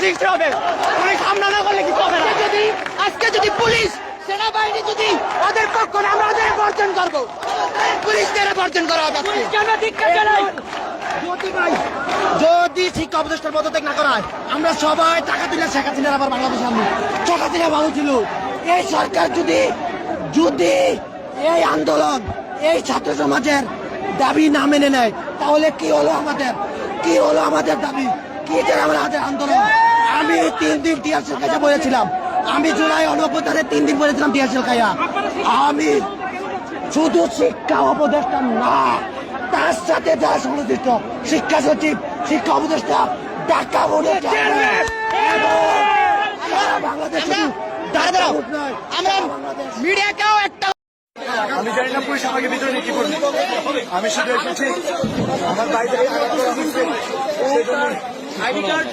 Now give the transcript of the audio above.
হিংসা হবে। পুলিশ হামলা না করলে কিছু হবে না। আজকে যদি পুলিশ সেনাবাহিনী যদি ওদের পক্ষ না, আমরা ওদের বর্জন করবো। পুলিশদের বর্জন করা হবে। যদি শিক্ষা উপদেষ্টার পদত্যাগ না করা হয়, আমরা সবাই টাকা দিলে শেখ হাসিনার আবার বাংলাদেশে আনবো। শেখ হাসিনা ভালো ছিল। এই সরকার যদি যদি এই আন্দোলন, এই ছাত্র সমাজের দাবি না মেনে নেয়, তাহলে কি হলো আমাদের দাবি, কি যে আমাদের আন্দোলন। আমি 3 দিন টিয়ারশেল খাইয়া বলেছিলাম। আমি জুলাই অনভ্যুত্থানে 3 দিন বলেছিলাম টিয়ারশেল খাইয়া। আমি শুধু শিক্ষা উপদেষ্টা না, তার সাথে যারা সংশ্লিষ্ট শিক্ষা সচিব, শিক্ষা উপদেষ্টা, ঢাকা বোর্ডের আমরা মিডিয়াকেও একটা, আমি জানি না পুলিশ আমাকে ভিতরে নিয়ে কি করবে। আমি শুধু এসেছি আমার বাইরে আইডি কার্ড